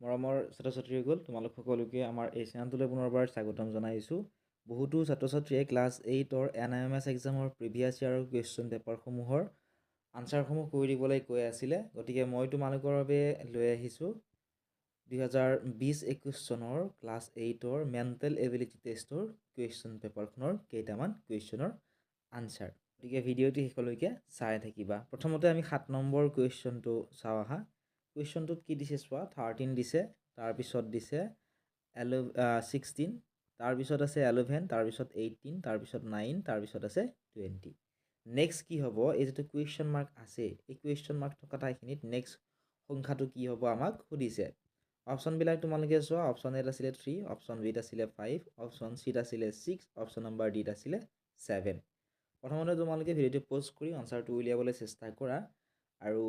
মৰমৰ ছাত্ৰ ছাত্ৰীসকল, তোমালোক সকলোকে আমাৰ এই চেনেলটোলৈ পুনৰবাৰ স্বাগতম জনাইছোঁ। বহুতো ছাত্ৰ ছাত্ৰীয়ে ক্লাছ 8ৰ NIMS এক্সামৰ প্ৰিভিয়াছ ইয়াৰৰ কুৱেশ্যন পেপাৰসমূহৰ আনচাৰসমূহ কৰি দিবলৈ কৈ আছিলে। গতিকে মই তোমালোকৰ বাবে লৈ আহিছোঁ 2020-21 চনৰ ক্লাছ 8ৰ মেণ্টেল এবিলিটি টেষ্টৰ কুৱেশ্যন পেপাৰখনৰ কেইটামান কুৱেশ্যনৰ আনচাৰ। গতিকে ভিডিঅ'টো শেষলৈকে চাই থাকিবা। প্ৰথমতে আমি 7 নম্বৰ কুৱেশ্যনটো চাওঁ আহা। কুৱেশ্যনটোত কি দিছে চোৱা, 13 দিছে, তাৰপিছত দিছে 16, তাৰপিছত আছে 11, তাৰপিছত 18, তাৰপিছত 9, তাৰপিছত আছে 20। নেক্সট কি হ'ব, এই যিটো কুৱেশ্যন মাৰ্ক আছে, এই কুৱেশ্যন মাৰ্ক থকা ঠাইখিনিত নেক্সট সংখ্যাটো কি হ'ব আমাক সুধিছে। অপশ্যনবিলাক তোমালোকে চোৱা, অপশ্যন এত আছিলে 3, অপশ্যন বিত আছিলে 5, অপশ্যন চিত আছিলে 6, অপশ্যন নম্বৰ ডিত আছিলে 7। প্ৰথমতে তোমালোকে ভিডিঅ'টো প'জ কৰি আনচাৰটো উলিয়াবলৈ চেষ্টা কৰা, আৰু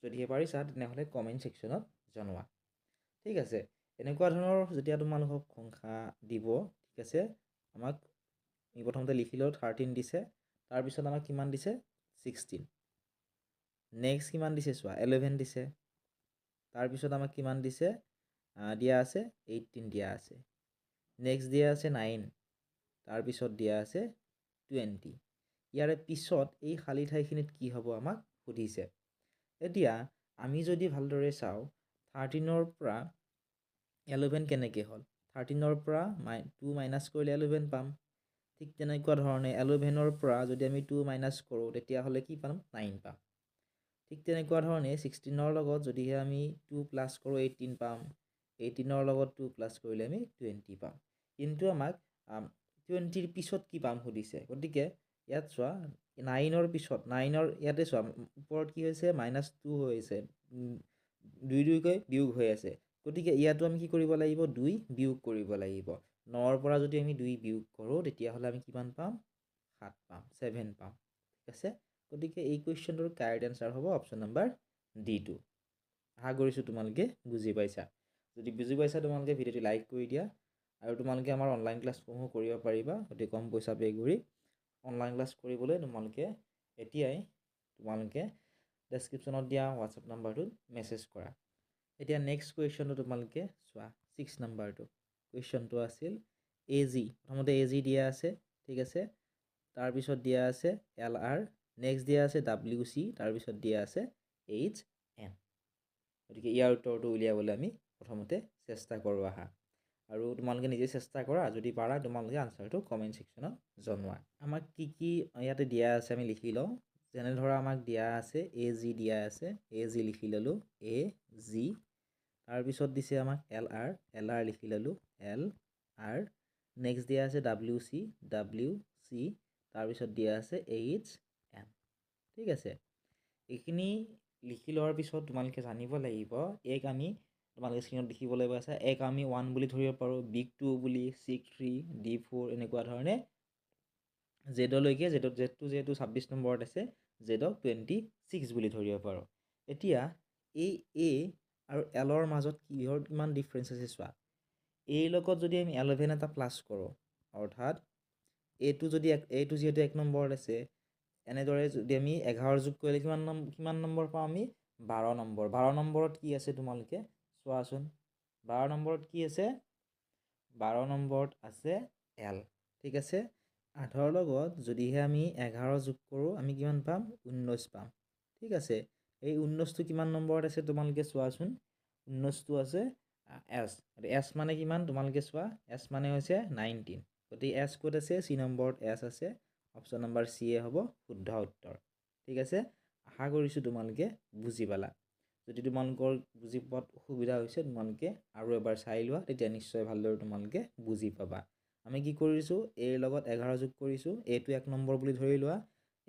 যদিহে পাৰিছা তেনেহ'লে কমেণ্ট ছেকশ্যনত জনোৱা। ঠিক আছে, এনেকুৱা ধৰণৰ যেতিয়া তোমালোকক সংখ্যা দিব, ঠিক আছে, আমাক প্ৰথমতে লিখি লওঁ 13 দিছে, তাৰপিছত আমাক কিমান দিছে 16। নেক্সট কিমান দিছে চোৱা, 11 দিছে, তাৰপিছত আমাক কিমান দিছে দিয়া আছে 18 দিয়া আছে। নেক্সট দিয়া আছে 9, তাৰপিছত দিয়া আছে 20। ইয়াৰে পিছত এই খালী ঠাইখিনিত কি হ'ব আমাক সুধিছে। এতিয়া আমি যদি ভালদৰে চাওঁ, 13ৰ পৰা 11 কেনেকৈ হ'ল, 13ৰ পৰা 2 মাইনাছ কৰিলে 11 পাম। ঠিক তেনেকুৱা ধৰণে 11ৰ পৰা যদি আমি 2 মাইনাছ কৰোঁ তেতিয়াহ'লে কি পাম, 9 পাম। ঠিক তেনেকুৱা ধৰণে 16ৰ লগত যদিহে আমি 2 প্লাছ কৰোঁ 18 পাম। 18ৰ লগত 2 প্লাছ কৰিলে আমি 20 পাম। কিন্তু আমাক 20ৰ পিছত কি পাম সুধিছে। গতিকে ইয়াত চোৱা, 9ৰ পিছত, 9ৰ ইয়াতে চোৱা ওপৰত কি হৈছে, -2 হৈ আছে, 2 2কৈ বিয়োগ হৈ আছে। গতিকে ইয়াতো আমি কি কৰিব লাগিব, 2 বিয়োগ কৰিব লাগিব। 9ৰ পৰা যদি আমি 2 বিয়োগ কৰোঁ তেতিয়াহ'লে আমি কিমান পাম, 7 পাম, 7 পাম। ঠিক আছে, গতিকে এই কুৱেশ্যনটোৰ কাৰেক্ট এনচাৰ হ'ব অপশ্যন নম্বৰ D2। আশা কৰিছোঁ তোমালোকে বুজি পাইছা। যদি বুজি পাইছা তোমালোকে ভিডিঅ'টো লাইক কৰি দিয়া, আৰু তোমালোকে আমাৰ অনলাইন ক্লাছসমূহ কৰিব পাৰিবা অতি কম পইচা পে' কৰি। অনলাইন ক্লাছ কৰিবলৈ তোমালোকে তোমালোকে ডেছক্ৰিপশ্যনত দিয়া হোৱাটছএপ নাম্বাৰটোত মেছেজ কৰা। এতিয়া নেক্সট কুৱেশ্যনটো তোমালোকে চোৱা, 6 নাম্বাৰটো কুৱেশ্যনটো আছিল AG। প্ৰথমতে AG দিয়া আছে, ঠিক আছে, তাৰপিছত দিয়া আছে LR, নেক্সট দিয়া আছে WC, তাৰপিছত দিয়া আছে HN। গতিকে ইয়াৰ উত্তৰটো উলিয়াবলৈ আমি প্ৰথমতে চেষ্টা কৰোঁ আহা, আৰু তোমালোকে নিজে চেষ্টা কৰা, যদি পাৰা তোমালোকে আনচাৰটো কমেণ্ট ছেকশ্যনত জনোৱা। আমাক কি কি ইয়াতে দিয়া আছে আমি লিখি লওঁ। যেনে ধৰা আমাক দিয়া আছে AG দিয়া আছে, AG লিখি ল'লোঁ AG, তাৰপিছত দিছে আমাক LR, LR লিখি ল'লোঁ LR, নেক্সট দিয়া আছে WC, WC, তাৰপিছত দিয়া আছে HN। ঠিক আছে, এইখিনি লিখি লোৱাৰ পিছত তোমালোকে জানিব লাগিব, আমি তোমালোকে স্ক্ৰীণত দেখিবলৈ পাইছা, আমি 1 বুলি ধৰিব পাৰোঁ, বিগ 2 বুলি, C 3, D4, এনেকুৱা ধৰণে জেডলৈকে, জেডটো যিহেতু 26 নম্বৰত আছে, জেডক 26 বুলি ধৰিব পাৰোঁ। এতিয়া এই A আৰু Lৰ মাজত কিমান ডিফাৰেঞ্চ আছে চোৱা। Aৰ লগত যদি আমি 11 এটা প্লাছ কৰোঁ, অৰ্থাৎ এইটো যিহেতু 1 নম্বৰত আছে, এনেদৰে যদি আমি 11 যোগ কৰিলে কিমান নম্বৰ পাওঁ আমি, 12 নম্বৰ। 12 নম্বৰত কি আছে তোমালোকে চোৱাচোন, 12 নম্বৰত কি আছে, 12 নম্বৰত আছে L। ঠিক আছে, 8ৰ লগত যদিহে আমি 11 যোগ কৰোঁ আমি কিমান পাম, 19 পাম। ঠিক আছে, এই 19টো কিমান নম্বৰত আছে তোমালোকে চোৱাচোন, 19টো আছে S মানে কিমান তোমালোকে চোৱা, S মানে হৈছে 19। গতিকে S ক'ত আছে, C নম্বৰত S আছে, অপশ্যন নম্বৰ C হ'ব শুদ্ধ উত্তৰ। ঠিক আছে, আশা কৰিছোঁ তোমালোকে বুজি পালা। যদি তোমালোকৰ বুজি পোৱাত অসুবিধা হৈছে তোমালোকে আৰু এবাৰ চাই লোৱা, তেতিয়া নিশ্চয় ভালদৰে তোমালোকে বুজি পাবা। আমি কি কৰিছোঁ, Aৰ লগত 11 যোগ কৰিছোঁ, Aটো 1 নম্বৰ বুলি ধৰি লোৱা,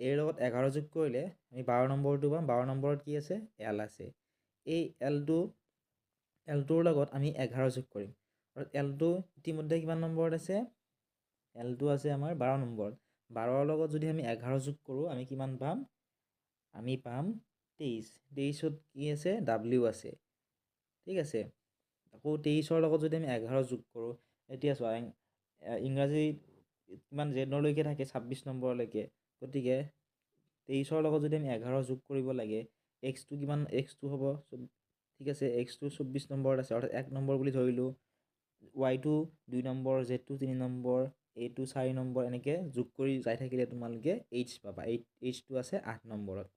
Aৰ লগত 11 যোগ কৰিলে আমি 12 নম্বৰটো পাম। 12 নম্বৰত কি আছে, L আছে। এই Lটোৰ লগত আমি 11 যোগ কৰিম, আৰু Lটো ইতিমধ্যে কিমান নম্বৰত আছে, Lটো আছে আমাৰ 12 নম্বৰত। 12ৰ লগত যদি আমি 11 যোগ কৰোঁ আমি কিমান পাম, আমি পাম 23। 23ত কি আছে, W আছে। ঠিক আছে, আকৌ 23ৰ লগত যদি আমি 11 যোগ কৰোঁ, এতিয়া চোৱা ইংৰাজী কিমান জেডলৈকে থাকে 26 নম্বৰলৈকে, গতিকে 23ৰ লগত যদি আমি 11 যোগ কৰিব লাগে, Xটো হ'ব ঠিক আছে x2 24 নম্বৰত আছে অৰ্থাৎ 1 নম্বৰ বুলি ধৰিলোঁ y2 2 number z2 3 number a2 4 number এনেকৈ যোগ কৰি যাই থাকিলে তোমালোকে h পাবা h2 আছে 8 নম্বৰত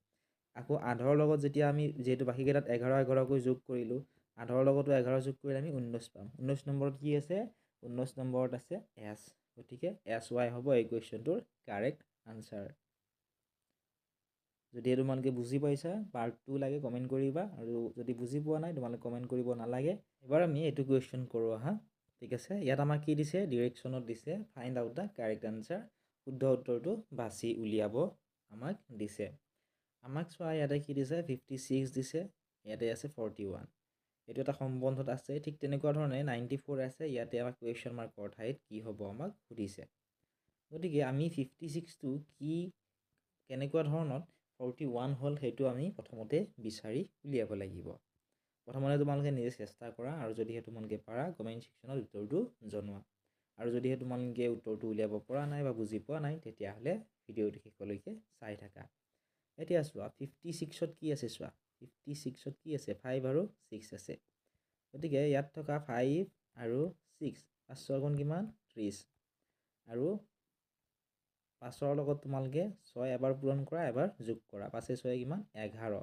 আকৌ 8ৰ লগত যেতিয়া আমি যেহেতু বাকীকেইটাত 11 11কৈ যোগ কৰিলোঁ 8ৰ লগতো 11 যোগ কৰিলে আমি 19 পাম 19 নম্বৰত কি আছে 19 নম্বৰত আছে s গতিকে sy হ'ব এই কুৱেশ্যনটোৰ কাৰেক্ট আনচাৰ যদি তোমালোকে বুজি পাইছা পাৰ্ট 2 লাগে কমেণ্ট কৰিবা আৰু যদি বুজি পোৱা নাই তোমালোকে কমেণ্ট কৰিব নালাগে এবাৰ আমি এইটো কুৱেশ্যন কৰোঁ আহা ঠিক আছে ইয়াত আমাক কি দিছে ডিৰেকশ্যনত দিছে find out the correct answer শুদ্ধ উত্তৰটো বাছি উলিয়াব আমাক দিছে আমাক চোৱা ইয়াতে কি দিছে 56 দিছে ইয়াতে আছে 41 এইটো এটা সম্বন্ধত আছে ঠিক তেনেকুৱা ধৰণে 94 আছে ইয়াতে আমাক কুৱেশ্যন মাৰ্কৰ ঠাইত কি হ'ব আমাক সুধিছে গতিকে আমি 56টো কি কেনেকুৱা ধৰণত 41 হ'ল সেইটো আমি প্ৰথমতে বিচাৰি উলিয়াব লাগিব প্ৰথমতে তোমালোকে নিজে চেষ্টা কৰা আৰু যদিহে তোমালোকে পাৰা কমেণ্ট ছেকশ্যনত উত্তৰটো জনোৱা আৰু যদিহে তোমালোকে উত্তৰটো উলিয়াব পৰা নাই বা বুজি পোৱা নাই তেতিয়াহ'লে ভিডিঅ'টো শেষলৈকে চাই থাকা এতিয়া চোৱা 56ত কি আছে চোৱা 56ত কি আছে 5 আৰু 6 আছে গতিকে ইয়াত থকা 5 আৰু 6 5 গুণ কিমান 30 আৰু 5ৰ লগত তোমালোকে 6 এবাৰ পূৰণ কৰা এবাৰ যোগ কৰা 5 6 কিমান 11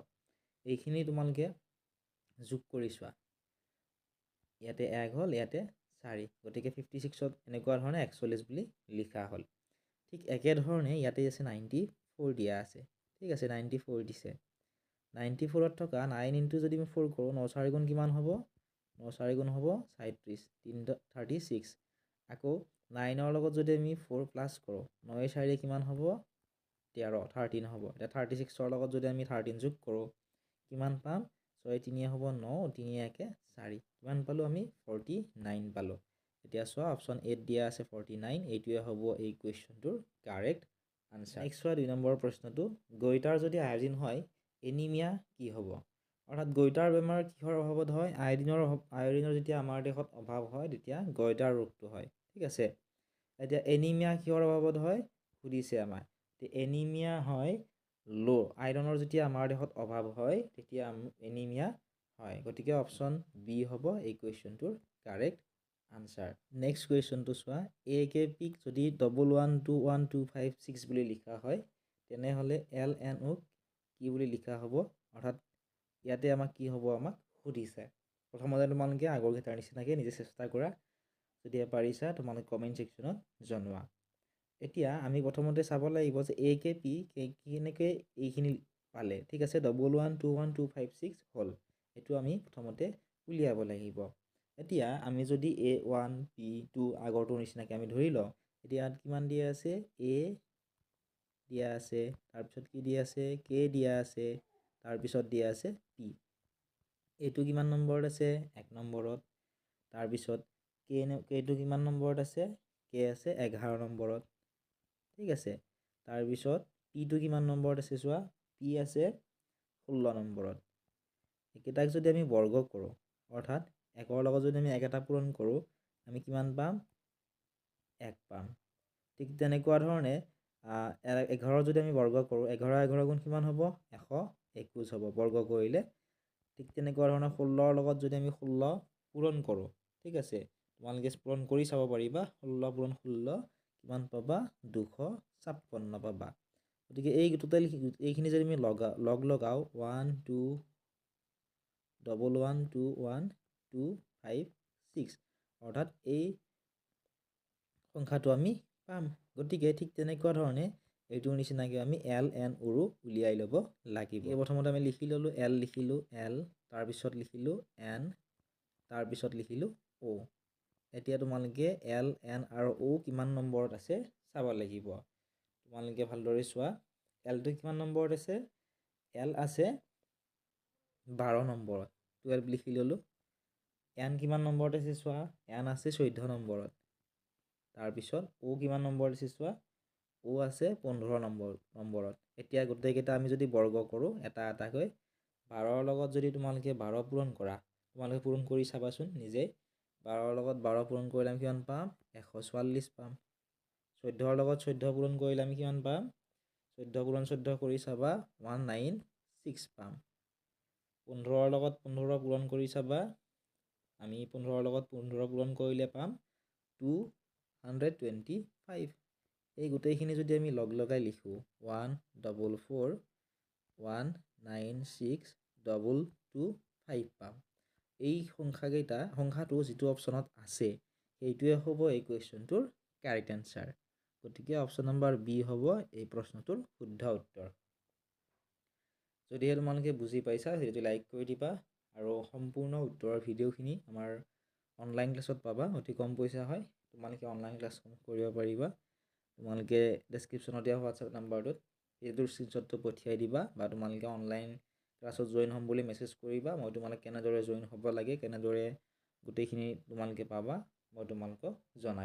এইখিনি তোমালোকে যোগ কৰি চোৱা ইয়াতে 1 হ'ল ইয়াতে 4 গতিকে 56ত এনেকুৱা ধৰণে 41 বুলি লিখা হ'ল ঠিক একেধৰণে ইয়াতে আছে 94 দিয়া আছে ঠিক আছে 94 দিছে 94ত থকা 9 ইনটু যদি আমি 4 কৰোঁ 9 4 গুণ কিমান হ'ব 9 4 গুণ হ'ব 37 36 আকৌ 9ৰ লগত যদি আমি 4 প্লাছ কৰোঁ 9 4 কিমান হ'ব 13 হ'ব এতিয়া 36ৰ লগত যদি আমি 13 যোগ কৰোঁ কিমান পাম 6 3 হ'ব 9 3 1 4 কিমান পালোঁ আমি 49 পালোঁ এতিয়া চোৱা অপশ্যন 8 দিয়া আছে 49 এইটোৱে হ'ব এই কুৱেশ্যনটোৰ কাৰেক্ট আনচাৰ নেক্সট চোৱা 2 নম্বৰ প্ৰশ্নটো গইটাৰ যদি আয়োডিন হয় এনিমিয়া কি হ'ব অৰ্থাৎ গইটাৰ বেমাৰ কিহৰ অভাৱত হয় আয়োডিনৰ যেতিয়া আমাৰ দেহত অভাৱ হয় তেতিয়া গইটাৰ ৰোগটো হয় ঠিক আছে এতিয়া এনিমিয়া কিহৰ অভাৱত হয় সুধিছে আমাৰ এনিমিয়া হয় লো আইৰণৰ যেতিয়া আমাৰ দেহত অভাৱ হয় তেতিয়া এনিমিয়া হয় গতিকে অপশ্যন বি হ'ব এই কুৱেশ্যনটোৰ কাৰেক্ট আনচাৰ নেক্সট কুৱেশ্যনটো চোৱা এ কে পিক যদি 112125 বুলি লিখা হয় তেনেহ'লে এল এন অ'ক কি বুলি লিখা হ'ব অৰ্থাৎ ইয়াতে আমাক কি হ'ব আমাক সুধিছে প্ৰথমতে তোমালোকে আগৰ কেইটাৰ নিচিনাকৈ নিজে চেষ্টা কৰা যদি পাৰিছা তোমালোকে কমেণ্ট ছেকশ্যনত জনোৱা এতিয়া আমি প্ৰথমতে চাব লাগিব যে এ কে পি কেনেকৈ এইখিনি পালে ঠিক আছে 112125 হ'ল এইটো আমি প্ৰথমতে উলিয়াব লাগিব এতিয়া আমি যদি A1 P2 আগৰটোৰ নিচিনাকৈ আমি ধৰি লওঁ এতিয়া ইয়াত কিমান দিয়া আছে A দিয়া আছে তাৰপিছত কি দিয়া আছে K দিয়া আছে তাৰপিছত দিয়া আছে P এইটো কিমান নম্বৰত আছে 1 নম্বৰত তাৰপিছত Kটো কিমান নম্বৰত আছে K আছে 11 নম্বৰত ঠিক আছে তাৰপিছত Pটো কিমান নম্বৰত আছে চোৱা P আছে 16 নম্বৰত এইকেইটাক যদি আমি বৰ্গ কৰোঁ অৰ্থাৎ 1ৰ লগত যদি আমি 1 এটা পূৰণ কৰোঁ আমি কিমান পাম 1 পাম ঠিক তেনেকুৱা ধৰণে 11 যদি আমি বৰ্গ কৰোঁ 11 গুণ কিমান হ'ব 121 হ'ব বৰ্গ কৰিলে ঠিক তেনেকুৱা ধৰণে 16ৰ লগত যদি আমি 16 পূৰণ কৰোঁ ঠিক আছে তোমালোকে পূৰণ কৰি চাব পাৰিবা 16 পূৰণ 16 কিমান পাবা 256 পাবা গতিকে এই টোটেল এইখিনি যদি আমি লগ লগাওঁ 1 2 112125 অৰ্থাৎ এই সংখ্যাটো আমি পাম গতিকে ঠিক তেনেকুৱা ধৰণে এইটোৰ নিচিনাকৈ আমি এল এন অ'ৰো উলিয়াই ল'ব লাগিব প্ৰথমতে আমি লিখি ল'লোঁ এল লিখিলোঁ এল তাৰপিছত লিখিলোঁ এন তাৰপিছত লিখিলোঁ অ' এতিয়া তোমালোকে এল এন আৰু অ' কিমান নম্বৰত আছে চাব লাগিব তোমালোকে ভালদৰে চোৱা এলটো কিমান নম্বৰত আছে এল আছে 12 নম্বৰত 12 লিখি ল'লোঁ এন কিমান নম্বৰত আছে চোৱা এন আছে 14 নম্বৰত তাৰপিছত অ' কিমান নম্বৰত আছে চোৱা অ' আছে 15 নম্বৰত এতিয়া গোটেইকেইটা আমি যদি বৰ্গ কৰোঁ এটা এটাকৈ 12ৰ লগত যদি তোমালোকে 12 পূৰণ কৰা তোমালোকে পূৰণ কৰি চাবাচোন নিজে 12ৰ লগত 12 পূৰণ কৰিলে আমি কিমান পাম 144 পাম 14ৰ লগত 14 পূৰণ কৰিলে আমি কিমান পাম 14 পূৰণ 14 কৰি চাবা 196 পাম 15 লগত 15 পূৰণ কৰি চাবা আমি 15 লগত 15 পূৰণ কৰিলে পাম 225 এই গোটেইখিনি যদি আমি লগ লগাই লিখো 144196225 পাম এই সংখ্যাটো যিটো অপশ্যনত আছে সেইটোৱে হ'ব এই কুৱেশ্যনটোৰ কাৰেক্ট এনসাৰ গতিকে অপশ্যন নম্বৰ বি হ'ব এই প্ৰশ্নটোৰ শুদ্ধ উত্তৰ যদিহে তোমালোকে বুজি পাইছা সেইটো লাইক কৰি দিবা আৰু সম্পূৰ্ণ উত্তৰৰ ভিডিঅ'খিনি আমাৰ অনলাইন ক্লাছত পাবা অতি কম পইচা হয় তোমালোকে অনলাইন ক্লাছ কৰিব পাৰিবা তোমালোকে ডেছক্ৰিপশ্যনত দিয়া হোৱাটছআপ নাম্বাৰটোত এইটোৰ স্ক্ৰীনশ্বটটো পঠিয়াই দিবা বা তোমালোকে অনলাইন ক্লাছত জইন হ'ম বুলি মেছেজ কৰিবা মই তোমালোক কেনেদৰে জইন হ'ব লাগে কেনেদৰে গোটেইখিনি তোমালোকে পাবা মই তোমালোকক জনাই দিম